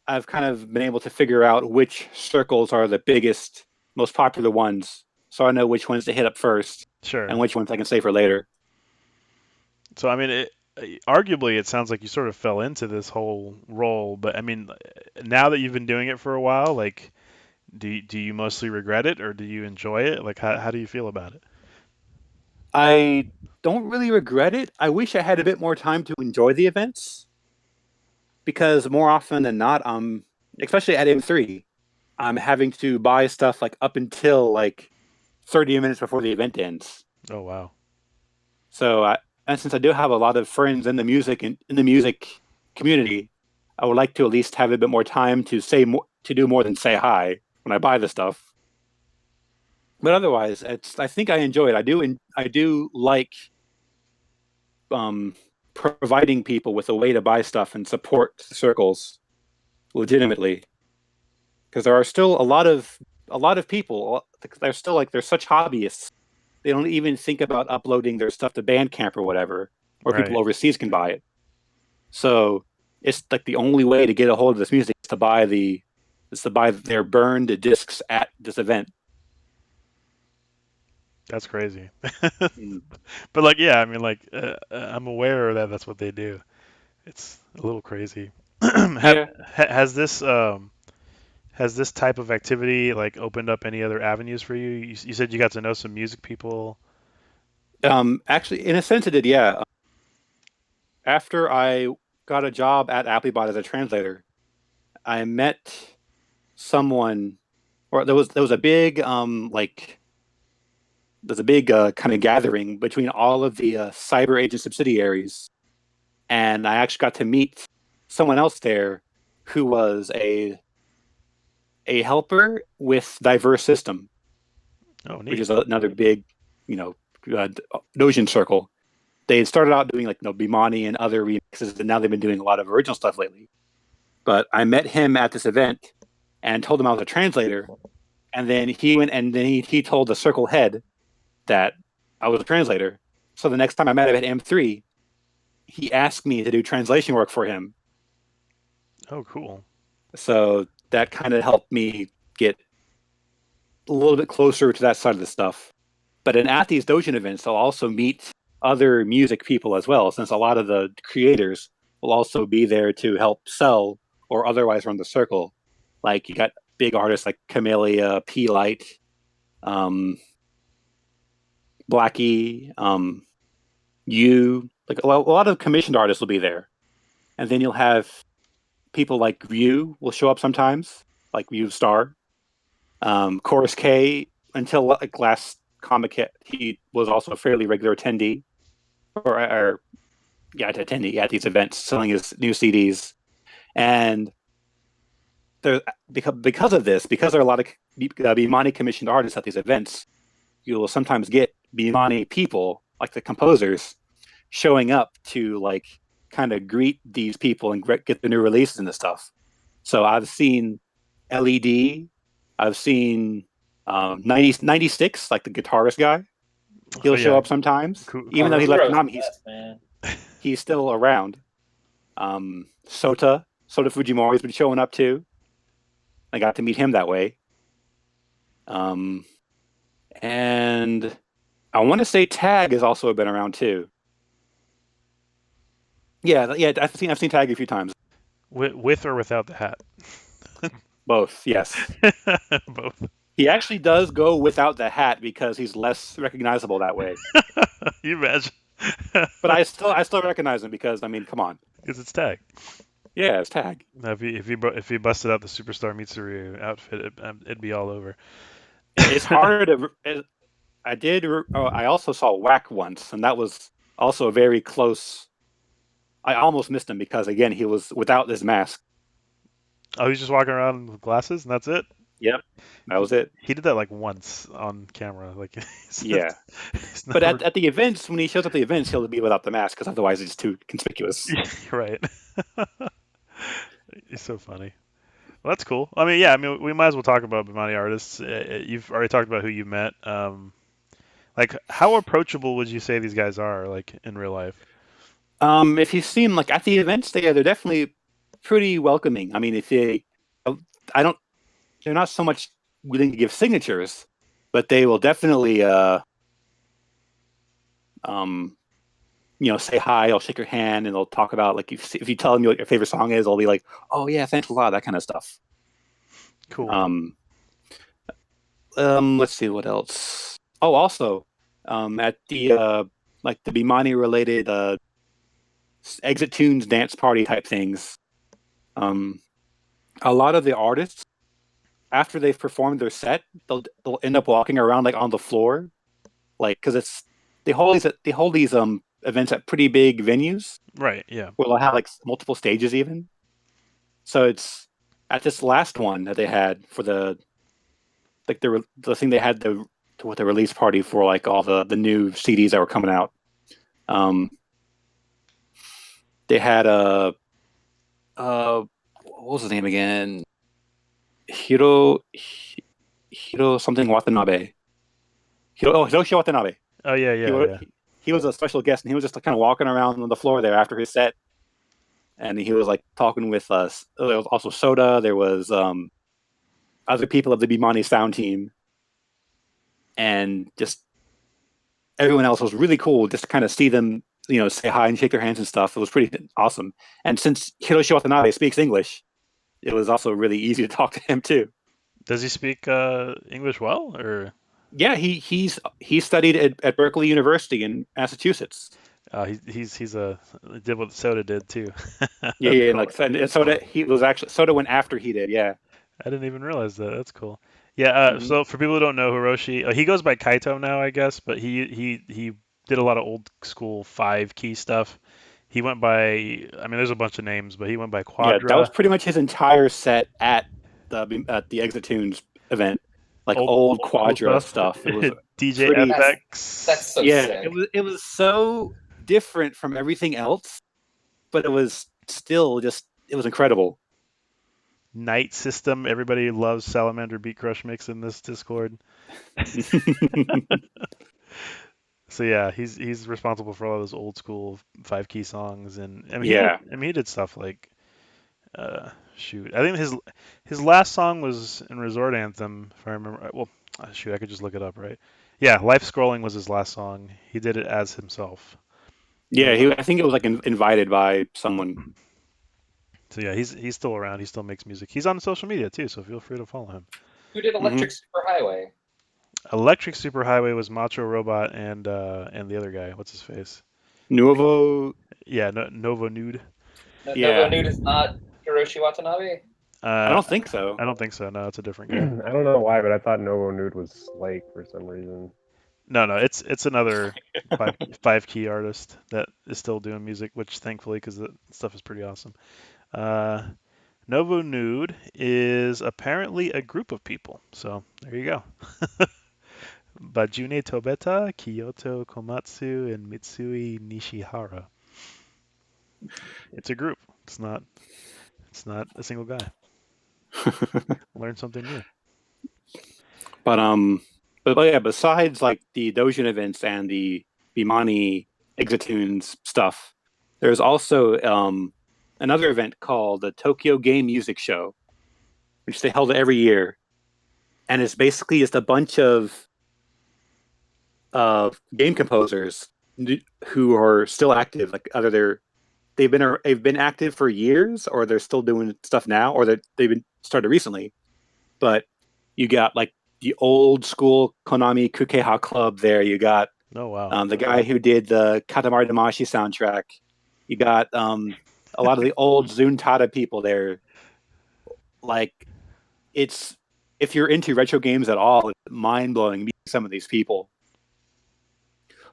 I've kind of been able to figure out which circles are the biggest, most popular ones, so I know which ones to hit up first Sure. and which ones I can save for later. So I mean, arguably, it sounds like you sort of fell into this whole role. But I mean, now that you've been doing it for a while, like, do you mostly regret it or do you enjoy it? Like, how do you feel about it? I don't really regret it. I wish I had a bit more time to enjoy the events because more often than not, especially at M3, I'm having to buy stuff like up until like 30 minutes before the event ends. Oh wow. So, and since I do have a lot of friends in the music community, I would like to at least have a bit more time to to do more than say hi when I buy the stuff. But otherwise, I think I enjoy it. I do like providing people with a way to buy stuff and support circles legitimately, because there are still a lot of people. They're still like they're such hobbyists. They don't even think about uploading their stuff to Bandcamp or whatever, or people Right. overseas can buy it. So it's like the only way to get a hold of this music is to buy their burned discs at this event. That's crazy. Mm. But like, yeah, I mean, like, I'm aware that that's what they do. It's a little crazy. Yeah. Has this type of activity like opened up any other avenues for you? You said you got to know some music people. Actually, in a sense, it did. Yeah. After I got a job at Applebot as a translator, I met someone, or there was a big like kind of gathering between all of the cyber agent subsidiaries, and I actually got to meet someone else there who was a helper with diverse system, which is another big, Doujin circle. They had started out doing like BEMANI and other remixes, and now they've been doing a lot of original stuff lately. But I met him at this event and told him I was a translator, and then he went and then he told the circle head that I was a translator. So the next time I met him at M3, he asked me to do translation work for him. Oh, cool. So that kind of helped me get a little bit closer to that side of the stuff. But at these Doujin events, I'll also meet other music people as well, since a lot of the creators will also be there to help sell or otherwise run the circle. Like you got big artists like Camellia, P Light, Blackie, you, like a lot of commissioned artists will be there. And then you'll have people like Ryu will show up sometimes, like Ryu Star. Chorus K, until like last comic hit, he was also a fairly regular attendee. Attendee at these events, selling his new CDs. And because of this, because there are a lot of BEMANI commissioned artists at these events, you will sometimes get BEMANI people, like the composers, showing up to like kind of greet these people and get the new releases and stuff. So I've seen LED, I've seen 96, like the guitarist guy. He'll show up sometimes, cool. Even though he left Konami. He's still around. Sota Fujimori's been showing up too. I got to meet him that way. And I want to say Tag has also been around too. Yeah, I've seen Tag a few times. With or without the hat? Both, yes. Both. He actually does go without the hat because he's less recognizable that way. You imagine? But I still recognize him because, I mean, come on. Because it's Tag. Yeah, it's Tag. Now, if he busted out the Superstar Mitsuru outfit, it'd be all over. It's harder to. I also saw Whack once, and that was also a very close. I almost missed him because again he was without this mask. Oh, he's just walking around with glasses, and that's it. Yep, that was it. He did that like once on camera, like. Yeah, but at the events, when he shows up at the events, he'll be without the mask because otherwise it's too conspicuous. Right. He's so funny. Well, that's cool. I mean, we might as well talk about BEMANI artists. You've already talked about who you met. Like, how approachable would you say these guys are, like, in real life? If you've seen, like, at the events, they're definitely pretty welcoming. I mean, they're not so much willing to give signatures, but they will definitely, say hi, I'll shake your hand, and they'll talk about, like, if you tell them what your favorite song is, they'll be like, oh, yeah, thanks a lot, that kind of stuff. Cool. Let's see, what else? Oh, also, at the, like, the BEMANI-related Exit Tunes dance party type things, a lot of the artists, after they've performed their set, they'll end up walking around, like, on the floor, like, because they hold these events at pretty big venues. Right, yeah. Where they'll have like multiple stages even. So it's at this last one that they had for the thing they had the release party for like all the new CDs that were coming out. They had what was his name again? Hiro something Watanabe. Hiroshi Watanabe. Oh yeah. He was a special guest, and he was just kind of walking around on the floor there after his set, and he was like talking with us. There was also Soda. There was other people of the BEMANI sound team, and just everyone else was really cool. Just to kind of see them, say hi and shake their hands and stuff. It was pretty awesome. And since Hiroshi Watanabe speaks English, it was also really easy to talk to him too. Does he speak English well, or? Yeah, he studied at Berkeley University in Massachusetts. He's did what Soda did too. Yeah, and Soda went after he did. Yeah, I didn't even realize that. That's cool. Yeah. Mhm. So for people who don't know Hiroshi, he goes by Kaito now, I guess, but he did a lot of old school 5 key stuff. He went by, I mean, there's a bunch of names, but he went by Yeah, that was Quadra. pretty much his entire set at the Exit Tunes event, like old Old school Quadra stuff. stuff. It was DJ pretty. That's FX. so Yeah, sick. it was so different from everything else, but it was still just it was incredible. Night System. Everybody loves Salamander Beat Crush Mix in this Discord. So yeah, he's responsible for all those old school 5 key songs, and I mean Yeah, he did stuff like shoot. I think his last song was in Resort Anthem, if I remember. Well, shoot, I could just look it up, right? Yeah, Life Scrolling was his last song. He did it as himself. yeah. I think it was like invited by someone. So yeah, he's still around. He still makes music. He's on social media too, so feel free to follow him. Who did Hmm. Electric Superhighway? Electric Superhighway was Macho Robot and the other guy. What's his face? Nuevo. Yeah, Novo Nude. Novo Yeah, Nude is not Hiroshi Watanabe. I Uh, don't think so. I don't think so. No, it's a different guy. I don't know why, but I thought Novo Nude was Slake for some reason. No, it's another 5 key artist that is still doing music, which thankfully, because the stuff is pretty awesome. Uh, Novo Nude is apparently a group of people. So there you go. Bajune Tobeta, Kyoto Komatsu, and Mitsui Nishihara. It's a group. It's not a single guy. Learn something new. But yeah, besides like the Doujin events and the BEMANI Exitunes stuff, there's also another event called the Tokyo Game Music Show, which they held every year, and it's basically just a bunch of game composers who are still active. Like either they've been active for years, or they're still doing stuff now, or they've been started recently. But you got like the old school Konami Kukeha Club there. You got Oh wow. the guy who did the Katamari Damacy soundtrack. You got a lot of the old Zuntata people there. Like it's if you're into retro games at all, it's mind blowing meeting some of these people.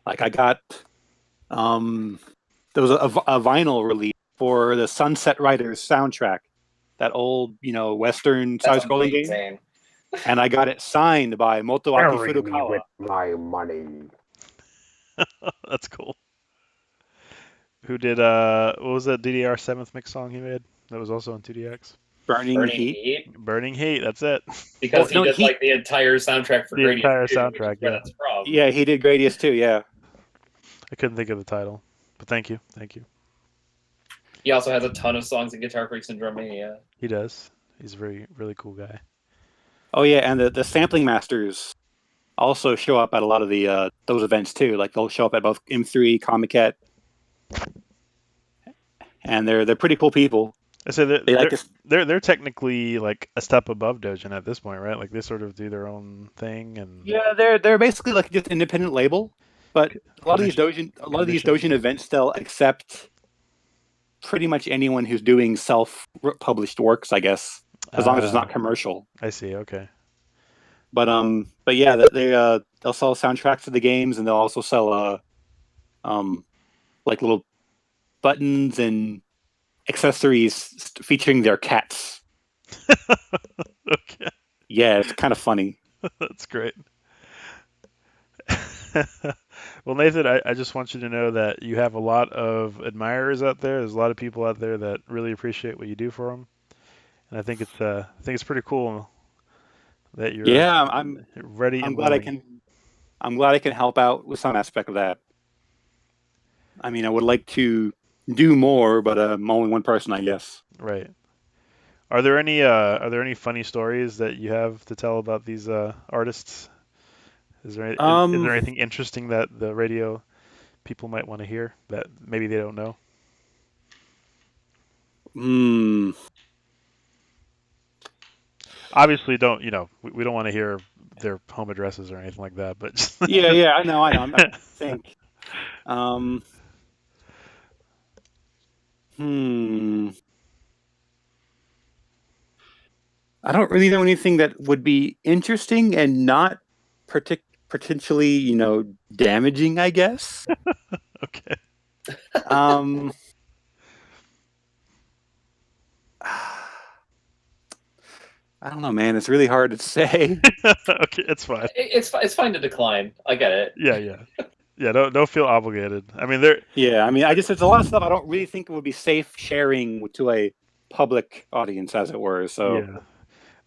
Like I got there was a vinyl release for the Sunset Riders soundtrack, that old Western That's side-scrolling game, amazing. and I got it signed by Motoaki Bury me Furukawa. with my money. That's cool. Who did what was that DDR 7th mix song he made? That was also on 2DX. Burning Burning Heat. Heat, Burning Heat, that's it. because Well, no, he did he like the entire soundtrack for The Gradius entire 2, which soundtrack, is where yeah. that's from. Yeah, he did Gradius too. Yeah. I couldn't think of the title. But thank you. He also has a ton of songs in Guitar Freaks and Drum Mania. He does. He's a really cool guy. Oh yeah, and the sampling masters also show up at a lot of the those events too. Like they'll show up at both M3, Comiket, and they're pretty cool people. I say They like to. they're technically like a step above Doujin at this point, right? Like they sort of do their own thing and Yeah, they're basically like just an independent label, but a lot of these Doujin events they'll accept pretty much anyone who's doing self-published works, I guess, as long as it's not commercial. I see. Okay. But yeah, they'll sell soundtracks to the games, and they'll also sell like little buttons and accessories featuring their cats. Okay. Yeah, it's kind of funny. That's great. Well, Nathan, I just want you to know that you have a lot of admirers out there. There's a lot of people out there that really appreciate what you do for them, and I think it's pretty cool that you're Yeah, ready I'm and glad willing. I'm glad I can help out with some aspect of that. I mean, I would like to do more, but I'm only one person, I guess. Right. Are there any funny stories that you have to tell about these artists? Is there anything interesting that the radio people might want to hear that maybe they don't know? Hmm. Obviously, we don't want to hear their home addresses or anything like that, but Yeah, I know. I think. Um. Hmm. I don't really know anything that would be interesting and not potentially, damaging, I guess. Okay. Um, I don't know, man. It's really hard to say. Okay, it's fine. It's fine to decline. I get it. Yeah. Don't feel obligated. I mean, there. Yeah, I mean, there's a lot of stuff I don't really think it would be safe sharing to a public audience, as it were. So Yeah.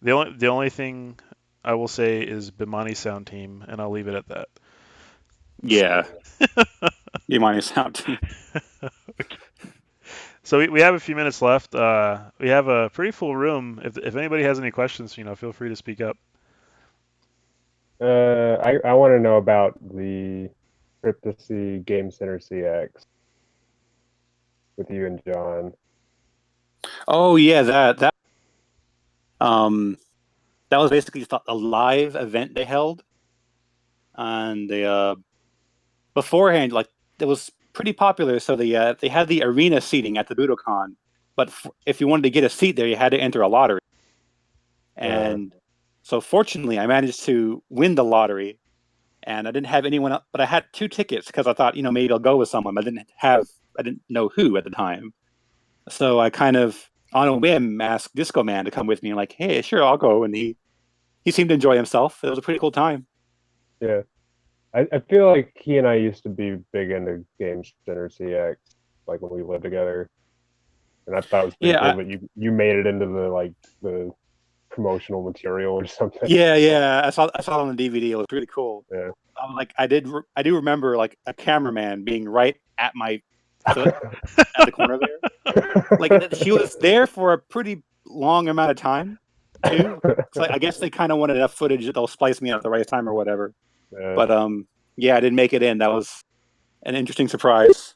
The only thing I will say is BEMANI sound team, and I'll leave it at that. yeah, BEMANI sound team. Okay. So we have a few minutes left. We have a pretty full room. If anybody has any questions, feel free to speak up. I want to know about the trip to see Game Center CX with you and John. Oh yeah, that was basically just a live event they held, and they beforehand, like, it was pretty popular. So they had the arena seating at the Budokan, but if you wanted to get a seat there, you had to enter a lottery. And so fortunately, I managed to win the lottery, and I didn't have anyone else, but I had 2 tickets because I thought, maybe I'll go with someone. I didn't know who at the time. So I kind of, on a whim, asked Disco Man to come with me. I'm like, hey, sure, I'll go. And he seemed to enjoy himself. It was a pretty cool time. Yeah. I feel like he and I used to be big into Game Center CX, like when we lived together. And I thought it was pretty cool that you made it into the promotional material or something. Yeah. I saw it on the DVD. It was really cool. Yeah. I do remember like a cameraman being right at my foot at the corner there. Like, she was there for a pretty long amount of time too. So I guess they kind of wanted enough footage that they'll splice me in at the right time or whatever. But yeah, I didn't make it in. That was an interesting surprise.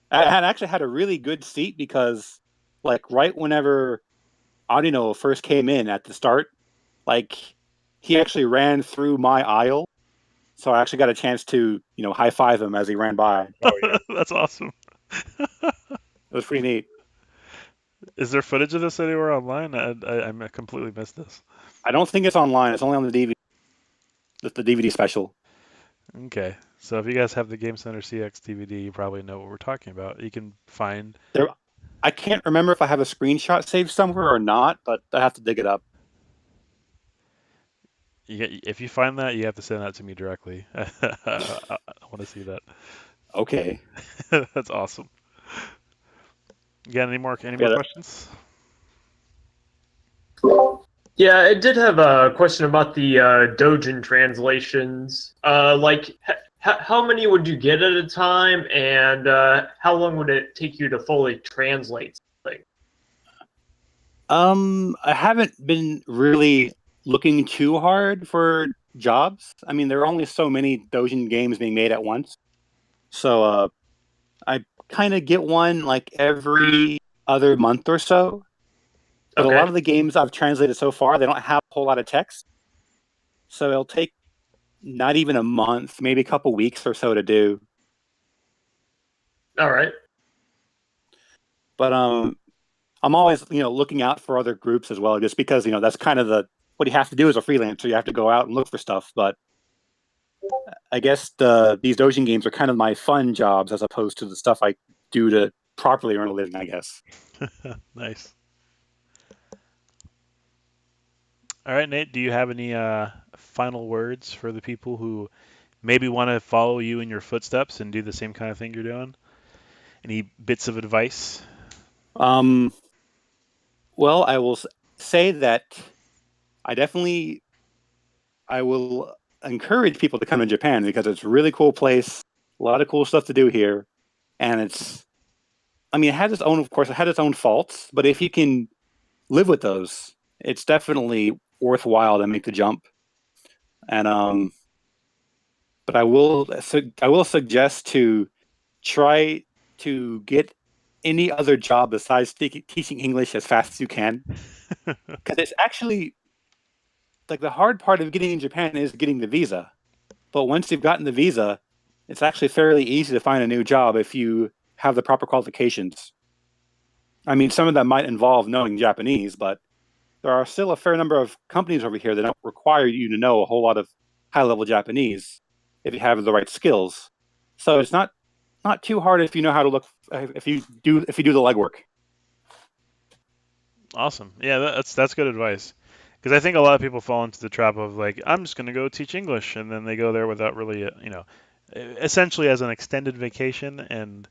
I had actually had a really good seat because, like, right whenever Audino first came in at the start, like, he actually ran through my aisle, so I actually got a chance to, high five him as he ran by. Oh, yeah. That's awesome. It was pretty neat. Is there footage of this anywhere online? I completely missed this. I don't think it's online. It's only on the DVD. It's the DVD special. Okay, so if you guys have the Game Center CX DVD, you probably know what we're talking about. You can find there. I can't remember if I have a screenshot saved somewhere or not, but I have to dig it up. If you find that, you have to send that to me directly. I want to see that. Okay. That's awesome. You got any more questions? Yeah, I did have a question about the Doujin translations. How many would you get at a time, and how long would it take you to fully translate something? I haven't been really looking too hard for jobs. I mean, there are only so many Doujin games being made at once. So I kind of get one like every other month or so. But a lot of the games I've translated so far, they don't have a whole lot of text. So it'll take not even a month, maybe a couple weeks or so to do. All right. But I'm always, looking out for other groups as well, just because, that's kind of what you have to do as a freelancer. You have to go out and look for stuff. But I guess these Doujin games are kind of my fun jobs as opposed to the stuff I do to properly earn a living, I guess. Nice. All right, Nate, do you have any final words for the people who maybe want to follow you in your footsteps and do the same kind of thing you're doing? Any bits of advice? Well, I will say that I will encourage people to come to Japan because it's a really cool place, a lot of cool stuff to do here, and it has its own, of course, it had its own faults, but if you can live with those, it's definitely worthwhile to make the jump. And but I will suggest to try to get any other job besides teaching English as fast as you can, because it's actually like the hard part of getting in Japan is getting the visa. But once you've gotten the visa, it's actually fairly easy to find a new job if you have the proper qualifications. I mean, some of that might involve knowing Japanese, but there are still a fair number of companies over here that don't require you to know a whole lot of high-level Japanese if you have the right skills. So it's not too hard if you know how to look if you do the legwork. Awesome. Yeah, that's good advice. Because I think a lot of people fall into the trap of like, I'm just going to go teach English, and then they go there without really, essentially as an extended vacation, and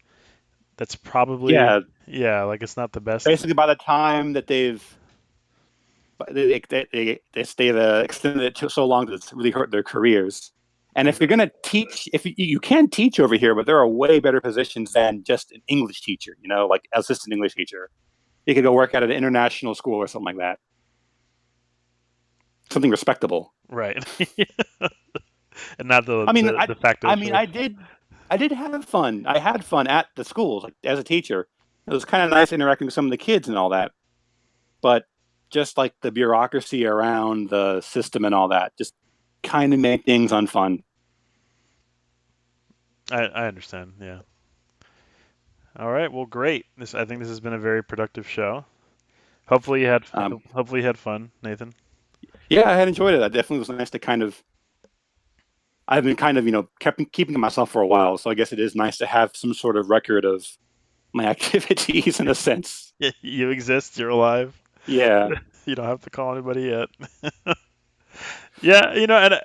that's probably like it's not the best. Basically, by the time that they stay extended it so long that it's really hurt their careers. And if you're going to teach, if you can teach over here, but there are way better positions than just an English teacher, like assistant English teacher. You could go work at an international school or something like that. Something respectable. Right. And not the facto. I did have fun. I had fun at the schools as a teacher. It was kind of nice interacting with some of the kids and all that. But just like the bureaucracy around the system and all that, just kind of made things unfun. I understand. Yeah. All right. Well, great. I think this has been a very productive show. Hopefully you had fun, Nathan. Yeah, I had enjoyed it. It definitely was nice to I've been keeping to myself for a while, so I guess it is nice to have some sort of record of my activities in a sense. Yeah, you exist. You're alive. Yeah. You don't have to call anybody yet. Yeah, and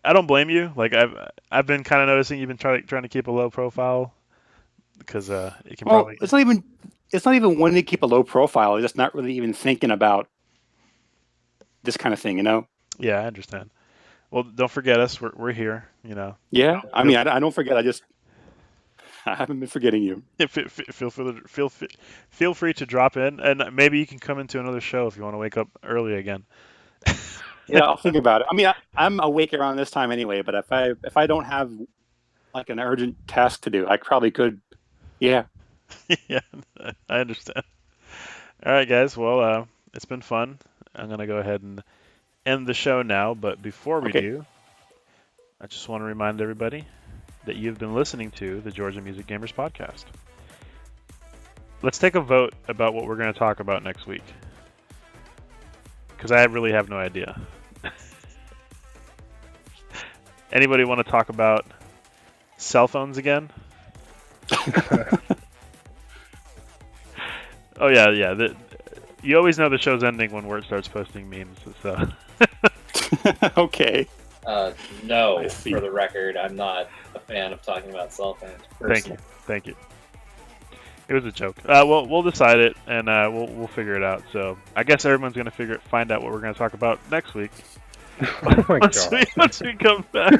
I don't blame you. Like I've been kind of noticing you've been trying to keep a low profile because it can probably. It's not even wanting to keep a low profile. It's just not really even thinking about this kind of thing, Yeah, I understand. Well, don't forget us. We're here, Yeah, I mean, I don't forget. I haven't been forgetting you. Feel free to drop in, and maybe you can come into another show if you want to wake up early again. Yeah, I'll think about it. I mean, I'm awake around this time anyway, but if I don't have like an urgent task to do, I probably could. Yeah. Yeah, I understand. All right, guys. Well, it's been fun. I'm gonna go ahead and end the show now, but before we do, I just want to remind everybody that you've been listening to the Georgia Music Gamers podcast. Let's take a vote about what we're going to talk about next week, because I really have no idea. Anybody want to talk about cell phones again? Oh yeah. You always know the show's ending when Word starts posting memes. So. Okay. No, for the record, I'm not a fan of talking about cell phones. Thank you. It was a joke. We'll decide it, and we'll figure it out. So I guess everyone's gonna find out what we're gonna talk about next week. Oh my God. Once we come back.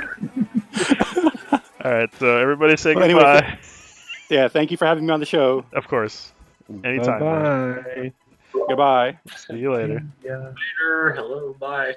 All right. So everybody say goodbye. Anyway, yeah. Thank you for having me on the show. Of course. Anytime. Bye. Goodbye. See you later. Later. Hello. Bye.